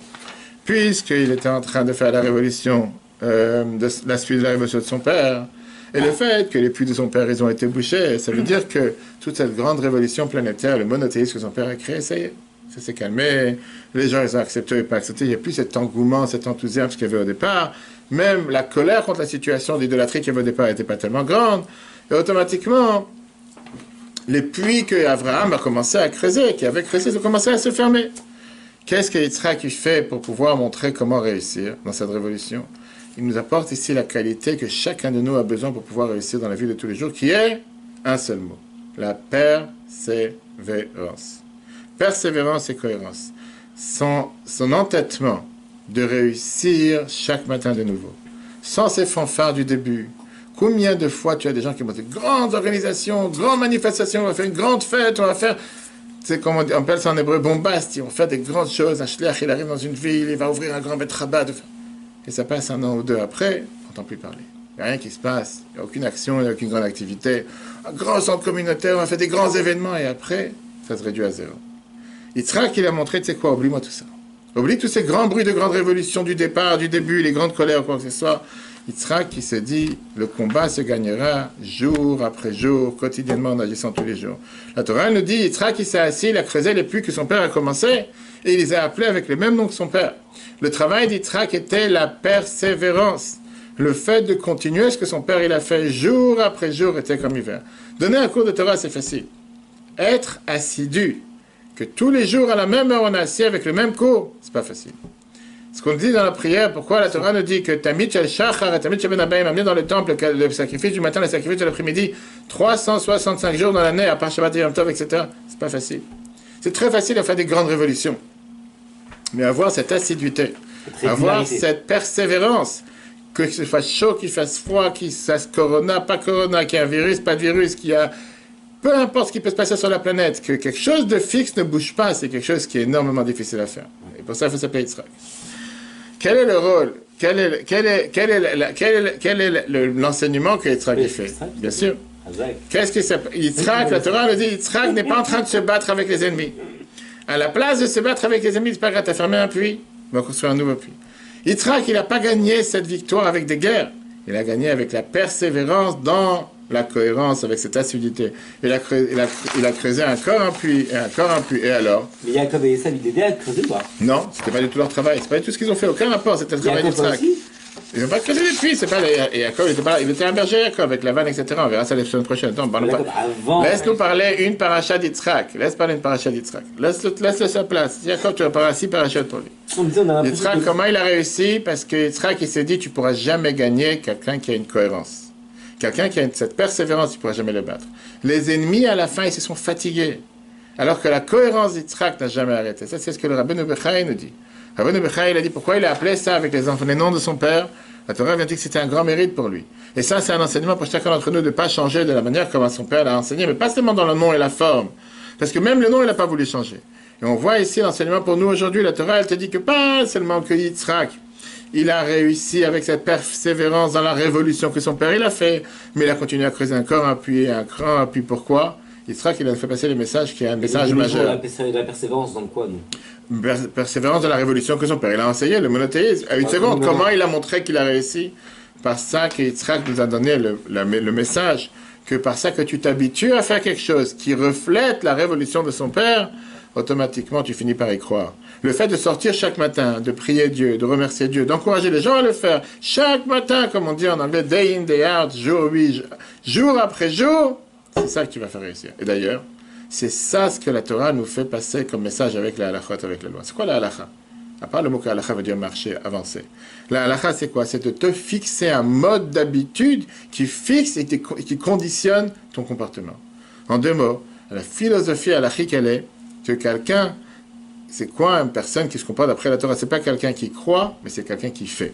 Puisqu'il était en train de faire la révolution, de la suite de la révolution de son père, et le fait que les puits de son père, ils ont été bouchés, ça veut dire que toute cette grande révolution planétaire, le monothéisme que son père a créé, ça y est, ça s'est calmé, les gens, ils ont accepté ou pas accepté, il n'y a plus cet engouement, cet enthousiasme qu'il y avait au départ, même la colère contre la situation d'idolâtrie qu'il y avait au départ n'était pas tellement grande, et automatiquement, les puits qu'Abraham a commencé à creuser, qui avait creusé, ils ont commencé à se fermer. Qu'est-ce que Yitzhak fait pour pouvoir montrer comment réussir dans cette révolution? Il nous apporte ici la qualité que chacun de nous a besoin pour pouvoir réussir dans la vie de tous les jours, qui est un seul mot, la persévérance. Persévérance et cohérence. Son entêtement de réussir chaque matin de nouveau, sans ces fanfares du début. Combien de fois tu as des gens qui vont dire grandes organisations, grandes manifestations, on va faire une grande fête, on va faire, c'est comme on appelle ça en hébreu, bombast, ils vont faire des grandes choses, un shliach, il arrive dans une ville, il va ouvrir un grand bet rabat, et ça passe un an ou deux après, on n'entend plus parler. Il n'y a rien qui se passe, il n'y a aucune action, il n'y a aucune grande activité. Un grand centre communautaire, on a fait des grands événements, et après, ça se réduit à zéro. Yitzhak, il a montré, tu sais quoi, oublie-moi tout ça. Oublie tous ces grands bruits de grandes révolutions du départ, du début, les grandes colères, quoi que ce soit. Yitzhak qui s'est dit, le combat se gagnera jour après jour, quotidiennement, en agissant tous les jours. La Torah nous dit, Yitzhak il s'est assis, il a creusé les puits que son père a commencé, et il les a appelés avec les mêmes noms que son père. Le travail d'Yitzhak était la persévérance. Le fait de continuer ce que son père il a fait jour après jour était comme hiver. Donner un cours de Torah, c'est facile. Être assidu, que tous les jours à la même heure on est assis avec le même cours, c'est pas facile. Ce qu'on dit dans la prière, pourquoi la Torah nous dit que Tamid Shel Shachar et Tamid Shel Ben Abayim, amener dans le temple le sacrifice du matin, le sacrifice de l'après-midi, 365 jours dans l'année, à part Shabbat et Yom Tov, etc. C'est pas facile. C'est très facile à faire des grandes révolutions. Mais avoir cette assiduité, avoir cette persévérance, que ce fasse chaud, qu'il fasse froid, qu'il fasse corona, pas corona, qu'il y a un virus, pas de virus, qu'il y a... Peu importe ce qui peut se passer sur la planète, que quelque chose de fixe ne bouge pas, c'est quelque chose qui est énormément difficile à faire. Et pour ça, il faut s'appeler Yitzhak. Quel est le rôle? Quel est l'enseignement que Yitzhak fait? Bien sûr. Qu'est-ce que c'est? Yitzhak, la Torah nous dit, Yitzhak n'est pas en train de se battre avec les ennemis. À la place de se battre avec les ennemis, c'est pas grave, t'as fermé un puits, on va construire un nouveau puits. Yitzhak, il n'a pas gagné cette victoire avec des guerres. Il a gagné avec la persévérance dans la cohérence, avec cette assiduité. Il a creusé encore un puits, et encore un puits, et alors? Mais Yaakov et Esav, ils aidaient à creuser ou pas? Non, c'était pas du tout leur travail, c'est pas du tout ce qu'ils ont fait, aucun rapport, c'était le travail d'Yitzhak. Ils n'ont pas creusé les puits, c'est pas les... Yaakov, il était un berger Yaakov, avec la vanne, etc. On verra ça la semaine prochaine. Attends, laisse-nous parler une paracha d'Yitzhak. Laisse parler une paracha d'Yitzhak. Laisse-le sa place. Yaakov, tu vas parler 6 parachutes pour lui. Yitzhak, comment il a réussi? Parce que Yitzhak, il s'est dit, tu pourras jamais gagner quelqu'un qui a une cohérence. Quelqu'un qui a cette persévérance, tu ne pourras jamais le battre. Les ennemis, à la fin, ils se sont fatigués. Alors que la cohérence d'Yitzhak n'a jamais arrêté. Ça, c'est ce que le Rabbeinu Bechai nous dit. Rabbeinu Bechai, il a dit pourquoi il a appelé ça avec les noms de son père. La Torah vient dire que c'était un grand mérite pour lui. Et ça, c'est un enseignement pour chacun d'entre nous de ne pas changer de la manière comme son père l'a enseigné, mais pas seulement dans le nom et la forme. Parce que même le nom, il n'a pas voulu changer. Et on voit ici l'enseignement pour nous aujourd'hui. La Torah, elle te dit que pas seulement que Yitzhak, Il a réussi avec cette persévérance dans la révolution que son père il a fait, mais il a continué à creuser encore un puits, un cran, un puits. Pourquoi? Yitzhak, il a fait passer le message qui est un message majeur. La persévérance dans quoi, nous? Persévérance dans la révolution que son père il a enseigné, le monothéisme. À une seconde, comment il a montré qu'il a réussi? Par ça que Yitzhak nous a donné le message, que par ça que tu t'habitues à faire quelque chose qui reflète la révolution de son père, automatiquement tu finis par y croire. Le fait de sortir chaque matin, de prier Dieu, de remercier Dieu, d'encourager les gens à le faire, chaque matin, comme on dit en anglais, day in, day out, jour après jour, c'est ça que tu vas faire réussir. Et d'ailleurs, c'est ça ce que la Torah nous fait passer comme message avec la halachot, avec la loi. C'est quoi la halacha? À part le mot que halakha veut dire marcher, avancer. La halakha, c'est quoi? C'est de te fixer un mode d'habitude qui fixe et qui conditionne ton comportement. En deux mots, la philosophie halakhique, elle est que quelqu'un, c'est quoi une personne qui se comporte d'après la Torah? C'est pas quelqu'un qui croit, mais c'est quelqu'un qui fait.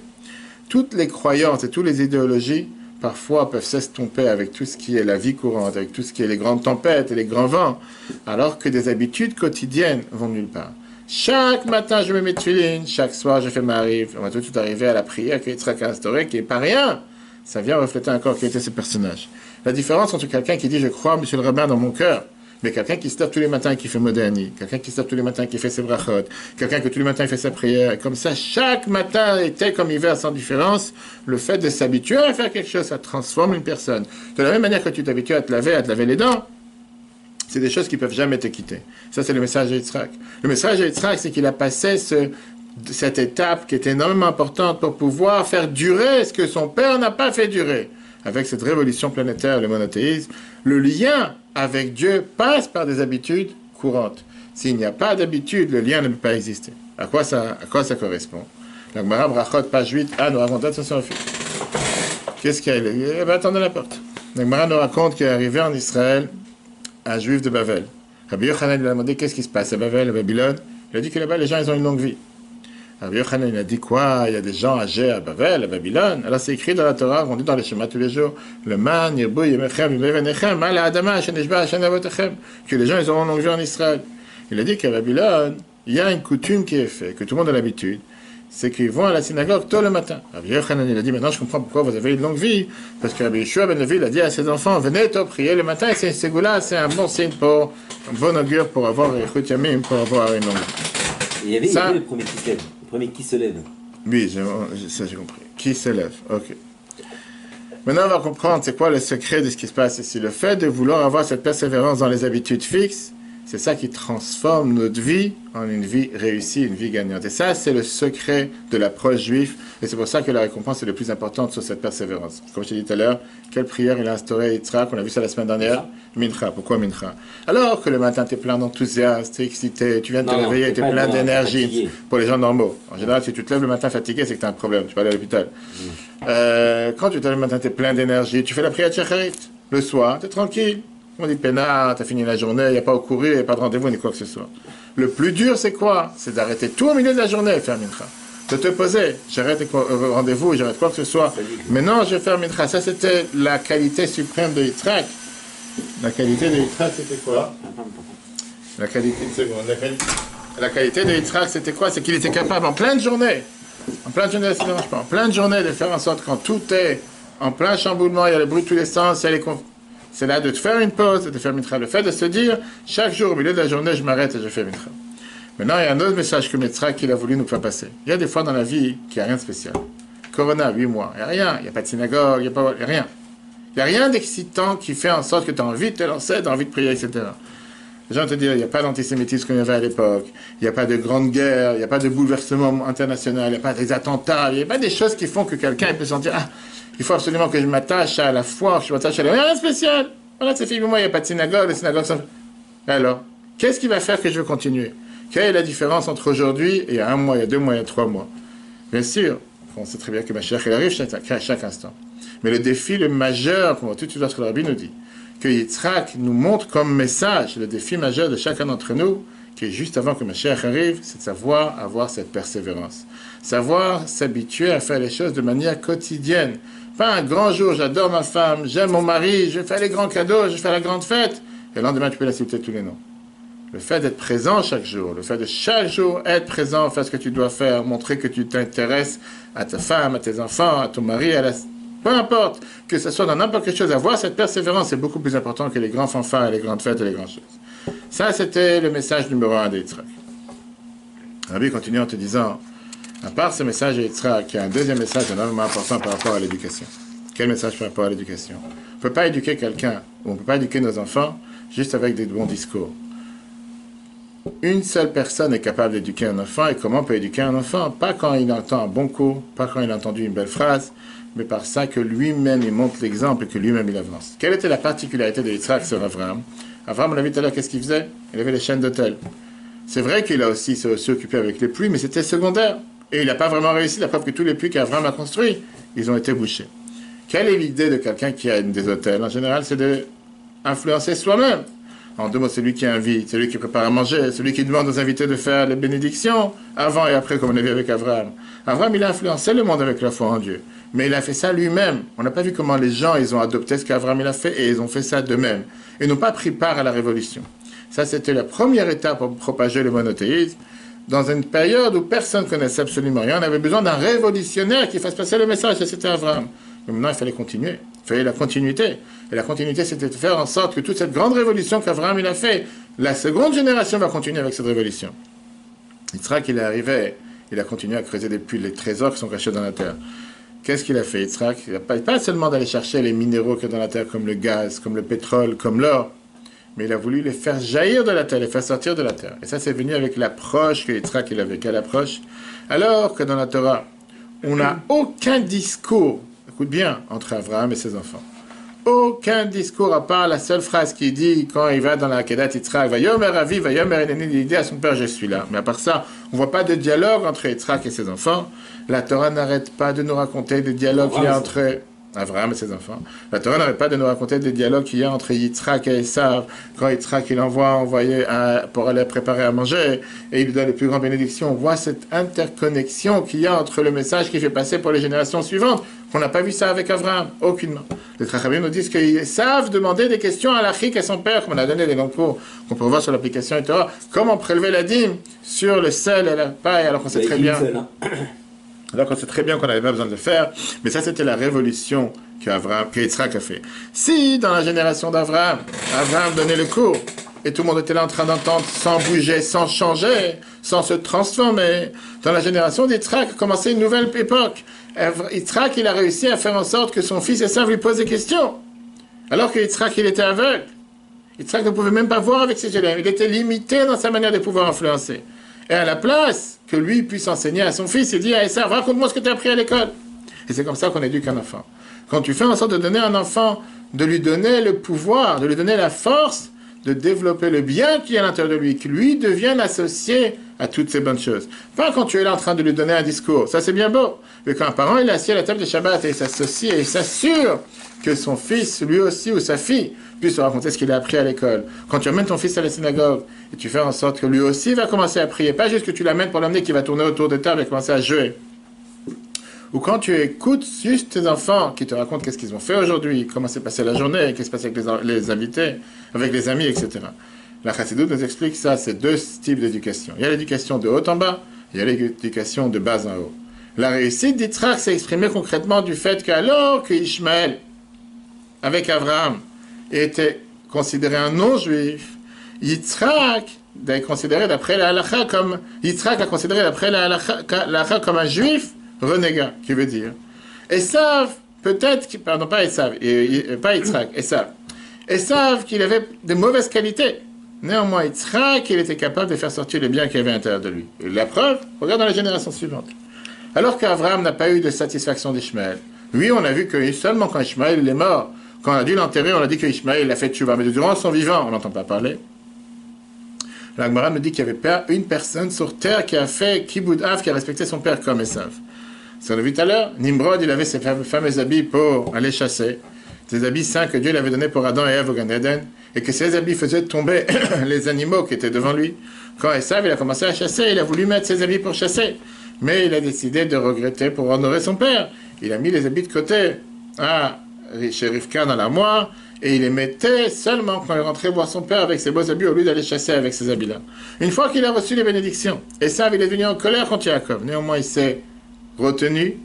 Toutes les croyances et toutes les idéologies, parfois, peuvent s'estomper avec tout ce qui est la vie courante, avec tout ce qui est les grandes tempêtes et les grands vents, alors que des habitudes quotidiennes vont nulle part. Chaque matin, je me mets tefilin, chaque soir, je fais ma rive. On va tout arriver à la prière qui est instaurée, qui n'est pas rien. Ça vient refléter encore qui était ce personnage. La différence entre quelqu'un qui dit « je crois, monsieur le rabbin, dans mon cœur », mais quelqu'un qui se tape tous les matins et qui fait modéani, quelqu'un qui se tape tous les matins et qui fait ses brachot, quelqu'un qui tous les matins fait sa prière, et comme ça, chaque matin, été comme hiver, sans différence, le fait de s'habituer à faire quelque chose, ça transforme une personne. De la même manière que tu t'habitues à te laver les dents, c'est des choses qui ne peuvent jamais te quitter. Ça, c'est le message de Yitzhak. Le message de Yitzhak, c'est qu'il a passé cette étape qui est énormément importante pour pouvoir faire durer ce que son père n'a pas fait durer. Avec cette révolution planétaire, le monothéisme, le lien avec Dieu passe par des habitudes courantes. S'il n'y a pas d'habitude, le lien ne peut pas exister. À quoi ça correspond? La Gemara Brachot, page 8, nous raconte attention au fil. Qu'est-ce qu'il y a? Eh bien, attendez la porte. La Gemara nous raconte qu'il est arrivé en Israël un juif de Babel. Rabbi Yochanan lui a demandé qu'est-ce qui se passe à Babel, à Babylone. Il a dit que là-bas, les gens, ils ont une longue vie. Rabbi Yochanan, il a dit quoi? Il y a des gens âgés à Babel, à Babylone. Alors, c'est écrit dans la Torah, on dit dans les schémas tous les jours, le man, yirbu, yemechem, yibevenechem, mal adama, shenishba, shenavotechem, que les gens, ils auront une longue vie en Israël. Il a dit qu'à Babylone, il y a une coutume qui est faite, que tout le monde a l'habitude, c'est qu'ils vont à la synagogue tôt le matin. Rabbi Yochanan, il a dit, maintenant je comprends pourquoi vous avez une longue vie, parce que Rabbi Yeshua ben Levi, il a dit à ses enfants, venez tôt prier le matin, et c'est goula, c'est un bon signe pour, un bon augure pour avoir pour avoir une longue vie. Il y avait le premier qui se lève, le premier qui se lève. Oui, ça j'ai compris. Qui se lève, ok. Maintenant on va comprendre c'est quoi le secret de ce qui se passe ici. Le fait de vouloir avoir cette persévérance dans les habitudes fixes, c'est ça qui transforme notre vie en une vie réussie, une vie gagnante. Et ça, c'est le secret de l'approche juive. Et c'est pour ça que la récompense est le plus importante sur cette persévérance. Comme je t'ai dit tout à l'heure, quelle prière il a instauré Yitzhak, on a vu ça la semaine dernière? Mincha. Pourquoi Mincha? Alors que le matin, tu es plein d'enthousiasme, tu es excité, tu viens de te réveiller, tu es plein d'énergie. Pour les gens normaux. En général, si tu te lèves le matin fatigué, c'est que tu as un problème. Tu vas aller à l'hôpital. Quand tu te lèves le matin, tu es plein d'énergie, tu fais la prière Shacharit. Le soir, tu es tranquille. On dit peinard, t'as fini la journée, il n'y a pas au courir, il n'y a pas de rendez-vous, ni quoi que ce soit. Le plus dur, c'est quoi? C'est d'arrêter tout au milieu de la journée et faire mincha. De te poser, j'arrête le rendez-vous, j'arrête quoi que ce soit. Mais non, je vais faire mincha. Ça, c'était la qualité suprême de Yitzhak. La qualité de Yitzhak, c'était quoi? La qualité de Yitzhak, c'était quoi? C'est qu'il était capable en pleine journée, en pleine journée de faire en sorte quand tout est en plein chamboulement, il y a le bruit de tous les sens, il y a les c'est là de te faire une pause, de faire mincha. Le fait de se dire, chaque jour, au milieu de la journée, je m'arrête et je fais mincha. Maintenant, il y a un autre message que Yitzhak qu'il a voulu nous faire passer. Il y a des fois dans la vie qu'il n'y a rien de spécial. Corona, 8 mois, il n'y a rien. Il n'y a pas de synagogue, il n'y a rien. Il n'y a rien d'excitant qui fait en sorte que tu as envie de te lancer, tu as envie de prier, etc. Les gens te disent, il n'y a pas d'antisémitisme comme il y avait à l'époque, il n'y a pas de grande guerre, il n'y a pas de bouleversement international, il n'y a pas des attentats, il n'y a pas des choses qui font que quelqu'un peut se sentir, il faut absolument que je m'attache à la foi, que je m'attache à la... Rien de spécial. Voilà, c'est fini, moi, il n'y a pas de synagogue, les synagogues sont... Alors, qu'est-ce qui va faire que je vais continuer? Quelle est la différence entre aujourd'hui et il y a 1 mois, il y a 2 mois, il y a 3 mois? Bien sûr, on sait très bien que Mashiach, il arrive à chaque instant. Mais le défi le majeur, qu'on va tout de suite voir ce que le Rabbi nous dit, que Yitzhak nous montre comme message, le défi majeur de chacun d'entre nous, qui est juste avant que Mashiach arrive, c'est de savoir avoir cette persévérance. Savoir s'habituer à faire les choses de manière quotidienne. Pas un grand jour, j'adore ma femme, j'aime mon mari, je vais faire les grands cadeaux, je vais faire la grande fête. Et le lendemain, tu peux l'insulter tous les noms. Le fait d'être présent chaque jour, le fait de chaque jour être présent, faire ce que tu dois faire, montrer que tu t'intéresses à ta femme, à tes enfants, à ton mari, peu importe, que ce soit dans n'importe quelle chose, avoir cette persévérance est beaucoup plus important que les grands fanfares, les grandes fêtes et les grandes choses. Ça, c'était le message numéro 1 de Yitzhak. Rabbi continue en te disant, à part ce message de Yitzhak, il y a un deuxième message énormément important par rapport à l'éducation. Quel message par rapport à l'éducation? On ne peut pas éduquer quelqu'un, ou on ne peut pas éduquer nos enfants juste avec des bons discours. Une seule personne est capable d'éduquer un enfant, et comment on peut éduquer un enfant? Pas quand il entend un bon cours, pas quand il a entendu une belle phrase, mais par ça que lui-même il montre l'exemple et que lui-même il avance. Quelle était la particularité de Yitzhak sur Abraham? Abraham, on l'a vu tout à l'heure, qu'est-ce qu'il faisait? Il avait les chaînes d'autel. C'est vrai qu'il a aussi s'occupé avec les puits, mais c'était secondaire. Et il n'a pas vraiment réussi, la preuve que tous les puits qu'Abraham a construits, ils ont été bouchés. Quelle est l'idée de quelqu'un qui a des hôtels? En général, c'est d'influencer soi-même. En deux mots, c'est lui qui invite, c'est lui qui prépare à manger, c'est lui qui demande aux invités de faire les bénédictions, avant et après, comme on a vu avec Abraham. Abraham, il a influencé le monde avec la foi en Dieu. Mais il a fait ça lui-même. On n'a pas vu comment les gens, ils ont adopté ce qu'Abraham il a fait, et ils ont fait ça d'eux-mêmes. Ils n'ont pas pris part à la révolution. Ça, c'était la première étape pour propager le monothéisme. Dans une période où personne ne connaissait absolument rien, on avait besoin d'un révolutionnaire qui fasse passer le message, et c'était Abraham. Mais maintenant, il fallait continuer. Il fallait la continuité. Et la continuité, c'était de faire en sorte que toute cette grande révolution qu'Abraham il a fait, la seconde génération va continuer avec cette révolution. Yitzhak, il est arrivé, il a continué à creuser des puits, les trésors qui sont cachés dans la terre. Qu'est-ce qu'il a fait, Yitzhak? Il n'a pas seulement d'aller chercher les minéraux qu'il y a dans la terre, comme le gaz, comme le pétrole, comme l'or, mais il a voulu les faire jaillir de la terre, les faire sortir de la terre. Et ça, c'est venu avec l'approche que Yitzhak il avait. Quelle approche? Alors que dans la Torah, on n'a aucun discours, écoute bien, entre Abraham et ses enfants. Aucun discours, à part la seule phrase qu'il dit quand il va dans la Kedat Yitzhak, Vayomer Avi, Vayomer Eneni, il dit à son père, je suis là. Mais à part ça, on ne voit pas de dialogue entre Yitzhak et ses enfants. La Torah n'arrête pas de nous raconter des dialogues qu'il y a entre Abraham et ses enfants. La Torah n'arrête pas de nous raconter des dialogues qu'il y a entre Yitzhak et Esav, quand Yitzhak il envoyer pour aller préparer à manger, et il lui donne les plus grandes bénédictions. On voit cette interconnexion qu'il y a entre le message qu'il fait passer pour les générations suivantes. On n'a pas vu ça avec Abraham, aucunement. Les Chachamim nous disent qu'ils savent demander des questions à l'Achik et son père, comme on a donné les longs cours qu'on peut voir sur l'application Torah. Comment prélever la dîme sur le sel et la paille, alors qu'on sait très bien. Alors qu'on sait très bien qu'on n'avait pas besoin de le faire, mais ça c'était la révolution que Yitzhak a fait. Si dans la génération d'Abraham, Abraham donnait le cours, et tout le monde était là en train d'entendre sans bouger, sans changer, sans se transformer, dans la génération d'Yitzhak commençait une nouvelle époque. Yitzhak il a réussi à faire en sorte que son fils Esav lui pose des questions, alors que Yitzhak il était aveugle. Yitzhak ne pouvait même pas voir avec ses yeux, il était limité dans sa manière de pouvoir influencer. Et à la place que lui puisse enseigner à son fils, il dit à Esav, raconte-moi ce que tu as appris à l'école. Et c'est comme ça qu'on éduque un enfant. Quand tu fais en sorte de donner à un enfant, de lui donner le pouvoir, de lui donner la force, de développer le bien qui est à l'intérieur de lui, que lui devienne associé à toutes ces bonnes choses. Pas quand tu es là en train de lui donner un discours, ça c'est bien beau, mais quand un parent il est assis à la table de Shabbat et il s'associe et il s'assure que son fils, lui aussi, ou sa fille, puisse raconter ce qu'il a appris à l'école. Quand tu amènes ton fils à la synagogue, et tu fais en sorte que lui aussi va commencer à prier, pas juste que tu l'amènes pour l'amener qu'il va tourner autour de table et commencer à jouer. Ou quand tu écoutes juste tes enfants qui te racontent qu'est-ce qu'ils ont fait aujourd'hui, comment s'est passée la journée, qu'est-ce qui se passe avec les invités, avec les amis, etc. La Chassidut nous explique ça, c'est deux types d'éducation. Il y a l'éducation de haut en bas, il y a l'éducation de bas en haut. La réussite d'Yitzhak s'est exprimée concrètement du fait qu'alors que Ishmaël, avec Abraham, était considéré un non-juif, Yitzhak est considéré d'après la halakha comme Yitzhak a considéré d'après la halakha comme un juif renégat, qui veut dire Esav, peut-être, pardon, pas Esav, pas Yitzhak, Esav qu'il avait de mauvaises qualités. Néanmoins, Yitzhak, il était capable de faire sortir le bien qu'il y avait à l'intérieur de lui. Et la preuve, regarde dans la génération suivante. Alors qu'Abraham n'a pas eu de satisfaction d'Ishmaël. Lui, on a vu que seulement quand Ishmaël est mort, quand on a dû l'enterrer, on a dit que Ishmaël a fait tchouva. Mais durant son vivant, on n'entend pas parler. La Gemara nous dit qu'il y avait une personne sur terre qui a fait Kibud Av, qui a respecté son père comme Esav. Ça on l'a vu tout à l'heure. Nimrod, il avait ses fameux habits pour aller chasser. Ces habits saints que Dieu lui avait donnés pour Adam et Ève au Gan Eden. Et que ces habits faisaient tomber les animaux qui étaient devant lui. Quand Esav, il a commencé à chasser, il a voulu mettre ses habits pour chasser. Mais il a décidé de regretter pour honorer son père. Il a mis les habits de côté chez Rivka dans l'armoire. Et il les mettait seulement quand il rentrait voir son père avec ses beaux habits au lieu d'aller chasser avec ces habits-là. Une fois qu'il a reçu les bénédictions, Esav, il est devenu en colère contre Yaakov. Néanmoins, il s'est retenu.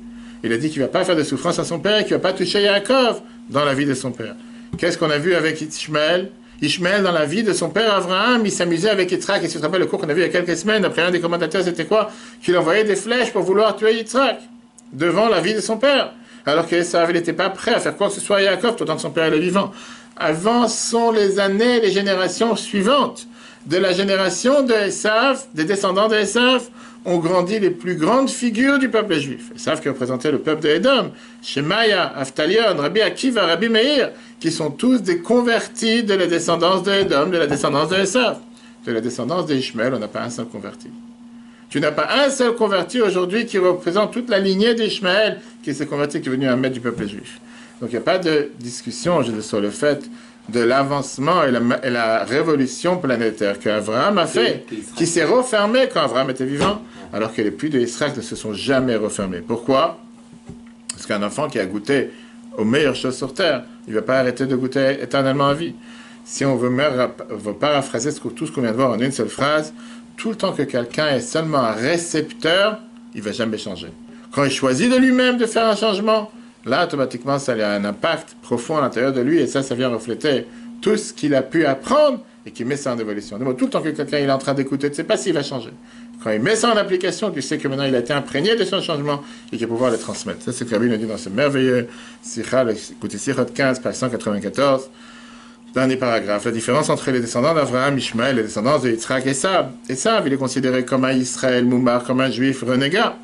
Il a dit qu'il ne va pas faire de souffrance à son père et qu'il ne va pas toucher Yaakov dans la vie de son père. Qu'est-ce qu'on a vu avec Ishmaël? Ishmaël, dans la vie de son père Abraham, il s'amusait avec Yitzhak. Et si tu te rappelles le cours qu'on a vu il y a quelques semaines, après un des commentateurs, c'était quoi? Qu'il envoyait des flèches pour vouloir tuer Yitzhak devant la vie de son père. Alors qu'Esav, il n'était pas prêt à faire quoi que ce soit à Yaakov, tout autant que son père est vivant. Avançons les années, les générations suivantes. De la génération de Esav, des descendants de Esav, ont grandi les plus grandes figures du peuple juif. Esav qui représentait le peuple de Édom, Shemaya, Aftalion, Rabbi Akiva, Rabbi Meir, qui sont tous des convertis de la descendance de Édom, de la descendance de Esav. De la descendance d'Ishmaël, on n'a pas un seul converti. Tu n'as pas un seul converti aujourd'hui qui représente toute la lignée d'Ishmaël qui s'est converti, qui est venu un maître du peuple juif. Donc il n'y a pas de discussion sur le fait de l'avancement et la révolution planétaire qu'Abraham a fait, qui s'est refermé quand Abraham était vivant, alors que les puits de Israël ne se sont jamais refermés. Pourquoi? Parce qu'un enfant qui a goûté aux meilleures choses sur terre, il ne va pas arrêter de goûter éternellement à vie. Si on veut paraphraser tout ce qu'on vient de voir en une seule phrase, tout le temps que quelqu'un est seulement un récepteur, il ne va jamais changer. Quand il choisit de lui-même de faire un changement, là, automatiquement, ça a un impact profond à l'intérieur de lui, et ça vient refléter tout ce qu'il a pu apprendre et qui met ça en évolution. Donc, tout le temps que quelqu'un est en train d'écouter, tu ne sais pas s'il va changer. Quand il met ça en application, tu sais que maintenant il a été imprégné de son changement et qu'il va pouvoir le transmettre. Ça, c'est ce que Rabbi nous dit dans ce merveilleux Sikha, écoutez, Sikhot 15, page 194. Dernier paragraphe. La différence entre les descendants d'Abraham, Ishmaël, et les descendants de Yitzhak et Esav. Esav, il est considéré comme un Israël moumar, comme un juif renégat.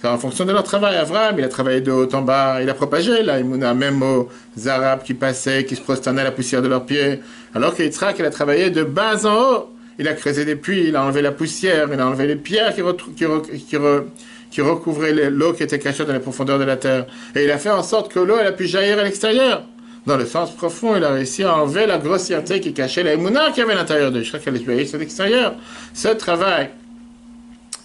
C'est en fonction de leur travail. Abraham, il a travaillé de haut en bas, il a propagé la Emouna, même aux Arabes qui passaient, qui se prosternaient à la poussière de leurs pieds. Alors que Yitzhak, il a travaillé de bas en haut. Il a creusé des puits, il a enlevé la poussière, il a enlevé les pierres qui recouvraient l'eau qui était cachée dans les profondeurs de la terre. Et il a fait en sorte que l'eau, elle a pu jaillir à l'extérieur. Dans le sens profond, il a réussi à enlever la grossièreté qui cachait la Emouna qu'il y avait à l'intérieur de lui. Je crois qu'elle est jaillie sur l'extérieur. Ce travail,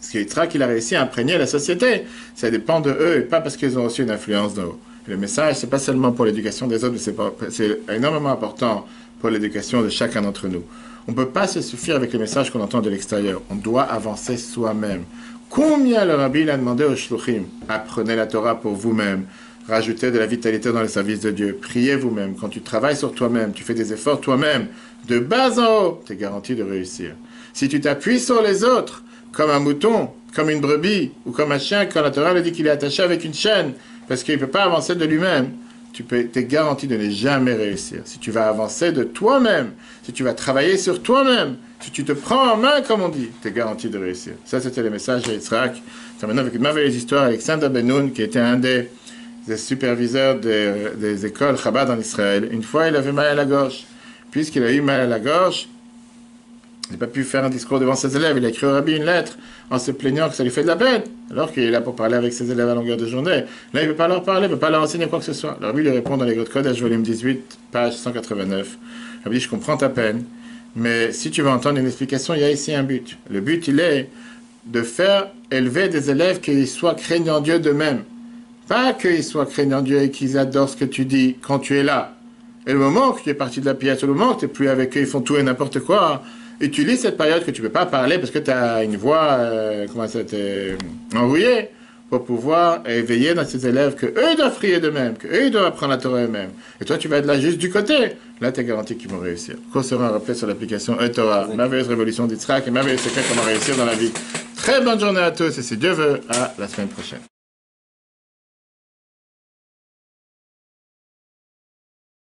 ce qui est qu'il a réussi à imprégner la société, ça dépend de eux et pas parce qu'ils ont reçu une influence d'en haut. Et le message, c'est pas seulement pour l'éducation des autres, mais c'est énormément important pour l'éducation de chacun d'entre nous. On ne peut pas se suffire avec les messages qu'on entend de l'extérieur. On doit avancer soi-même. Combien le Rabbi a demandé aux Shluchim? Apprenez la Torah pour vous-même. Rajoutez de la vitalité dans le service de Dieu. Priez vous-même. Quand tu travailles sur toi-même, tu fais des efforts toi-même, de bas en haut, tu es garanti de réussir. Si tu t'appuies sur les autres, comme un mouton, comme une brebis, ou comme un chien, quand la Torah le dit qu'il est attaché avec une chaîne, parce qu'il ne peut pas avancer de lui-même, tu es garanti de ne jamais réussir. Si tu vas avancer de toi-même, si tu vas travailler sur toi-même, si tu te prends en main, comme on dit, tu es garanti de réussir. Ça, c'était le message de Yitzhak. Maintenant, avec une merveilleuse histoire, Alexander Ben-Nun, qui était un des superviseurs des écoles Chabad en Israël. Une fois, il avait mal à la gorge. Puisqu'il a eu mal à la gorge, il n'a pas pu faire un discours devant ses élèves. Il a écrit au Rabbi une lettre en se plaignant que ça lui fait de la peine, alors qu'il est là pour parler avec ses élèves à longueur de journée. Là, il ne peut pas leur parler, il ne peut pas leur enseigner quoi que ce soit. Le Rabbi lui répond dans les Grottes Kodesh, volume 18, page 189. Le Rabbi dit, je comprends ta peine, mais si tu veux entendre une explication, il y a ici un but. Le but, il est de faire élever des élèves qui soient craignants Dieu d'eux-mêmes. Pas qu'ils soient craignants Dieu et qu'ils adorent ce que tu dis quand tu es là. Et le moment que tu es parti de la pièce, le moment que tu n'es plus avec eux, ils font tout et n'importe quoi, utilise cette période que tu ne peux pas parler parce que tu as une voix, enrouillée, pour pouvoir éveiller dans ces élèves qu'eux doivent prier d'eux-mêmes, qu'eux doivent apprendre la Torah eux-mêmes. Et toi, tu vas être là juste du côté. Là, tu es garanti qu'ils vont réussir. Cours sera un reflet sur l'application Torah, merveilleuse révolution d'Yitzhak et merveilleux secret comment réussir dans la vie. Très bonne journée à tous et si Dieu veut, à la semaine prochaine.